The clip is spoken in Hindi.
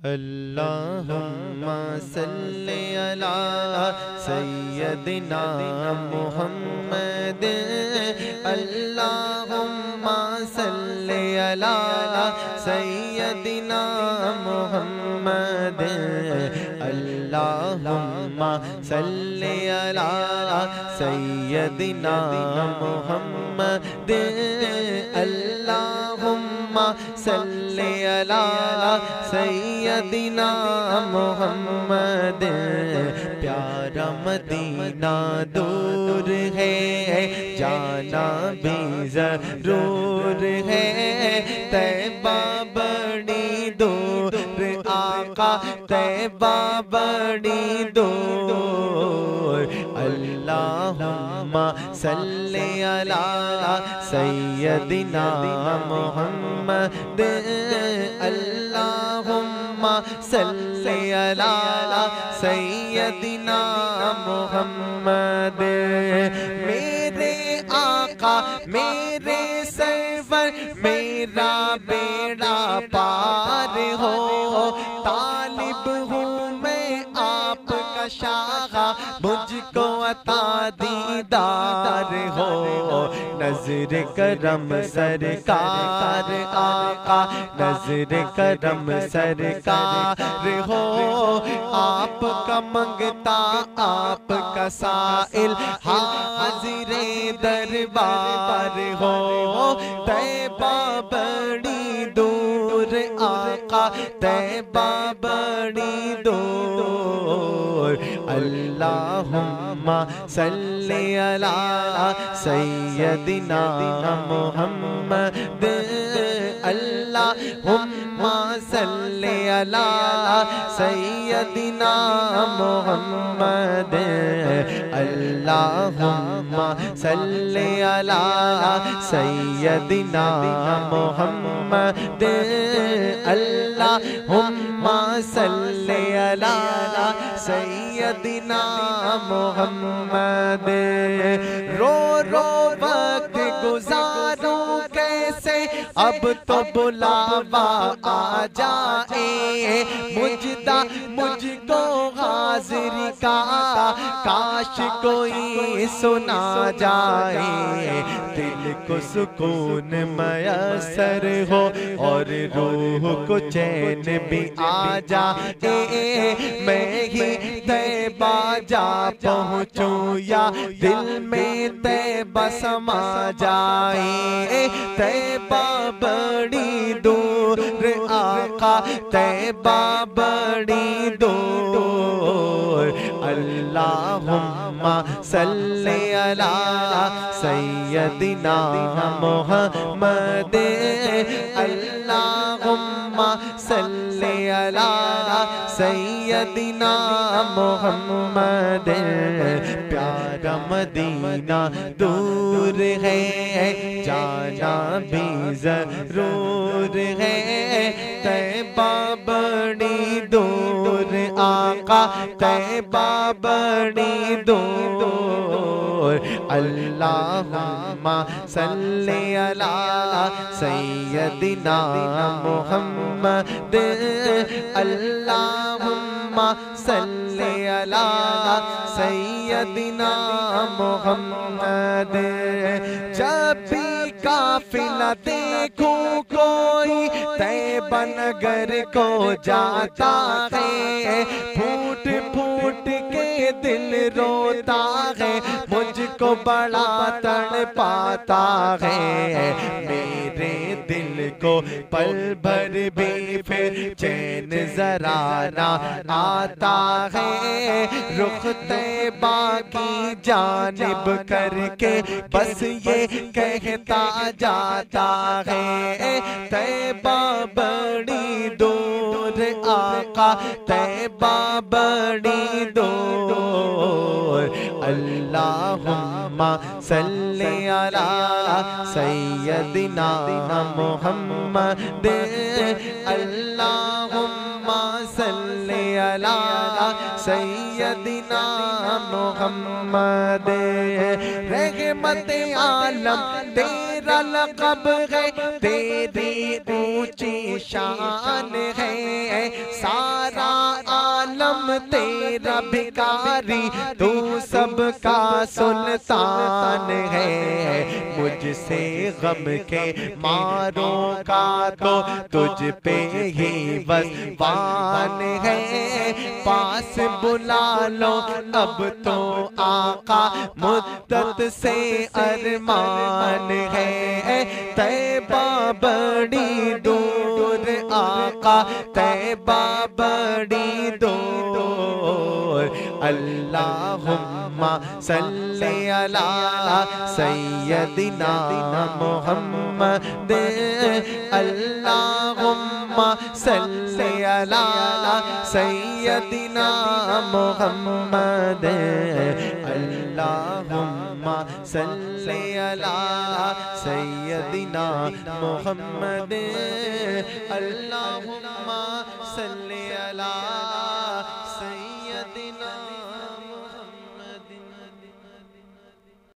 अल्लाहुम्मा सल्ली अला सय्यदिना मुहम्मद। अल्लाहुम्मा सल्ली अला सय्यदिना मुहम्मद। अल्लाहुम्मा सल्ली अला सय्यदिना मुहम्मद। अल्लाहुम्मा सल्ली अला सय्यदिना मुहम्मद। प्यारा मदीना दूर है, जाना भी जरूर है। तैबा बड़ी दूर आका, तैबा बड़ी दूर। अल्लाहुम्मा सल्ली अला सय्यदिना मुहम्मद। अल्लाहुम्मा सल्ली अला सय्यदिना मुहम्मद। मेरे आका मेरे सरवर मेरा बेड़ा पार हो। तालिब हूँ मैं आपका शाहा, मुझको अता दीदार हो। नजर करम सरकार आका, नजर करम सरकार हो। आपका मंगता आपका साइल, हाजिरे दरबार हो। तैबा बड़ी दूर आका, तैबा बड़ी दूर। अल्लाहुम्मा सल्ली अला सय्यदिना मुहम्मद। अल्लाहुम्मा सल्ली अला सय्यदिना मुहम्मद। अल्लाहुम्मा सल्ली अला सय्यदिना मुहम्मद। अल्लाहुम्मा सल्ली अला सय्यदिना मुहम्मद। रो रो वक्त गुजारूं कैसे, अब तो बुलावा आ जाए। मुझदा मुझको हाजिरी का काश कोई सुना जाए। दिल को सुकून मयसर हो और रूह को चैन भी आ जाए। मैं ही तैबा जा पहुँचूं या दिल में तैबा समा जाए। तैबा बड़ी दूर आका, तैबा बड़ी दूर। अल्लाहुम्मा सल्ली अला सय्यदिना मुहम्मद। अल्लाहुम्मा सल्ली अला सय्यदिना मुहम्मद। प्यारा मदीना दूर है, जाना भी जरूर है। तैबा बड़ी दूर आका, तैबा बड़ी दूर। अल्लाहुम्मा सल्ली अला सय्यदिना मुहम्मद। अल्लाहुम्मा सल्ली अला सय्यदिना मुहम्मद। जब भी काफिला देखूं कोई तैबा नगर को जाता है, फूट फूट के दिल रोता है। मुझको बड़ा तड़पाता है, मेरे दिल को पल भर भी फिर चैन जरा ना आता है। रुख तैबा की जानिब करके बस ये कहता जाता है। तैबा बड़ी दूर आका, तैबा बड़ी दूर। अल्लाहुम्मा सल्ली अला सय्यदिना मुहम्मद। अल्लाहुम्मा सल्ली अला सय्यदिना मुहम्मद। रहमत आलम तेरा लक़ब है, तेरी ऊंची शान है। मेरा भिखारी, तू सबका सुल्तान है। मुझसे गम के मारों का तो तुझ पे ही बस वान है। पास बुला लो अब तो आका, मुद्दत से अरमान है। तैबा बड़ी दूर आका, तैबा बड़ी दूर। अल्लाहुम्मा सल्ली अला सय्यदिना मुहम्मद, अल्लाहुम्मा सल्ली अला सय्यदिना मुहम्मद, अल्लाहुम्मा सल्ली अला सय्यदिना मुहम्मद, अल्लाहुम्मा सल्ली अला सय्यदिना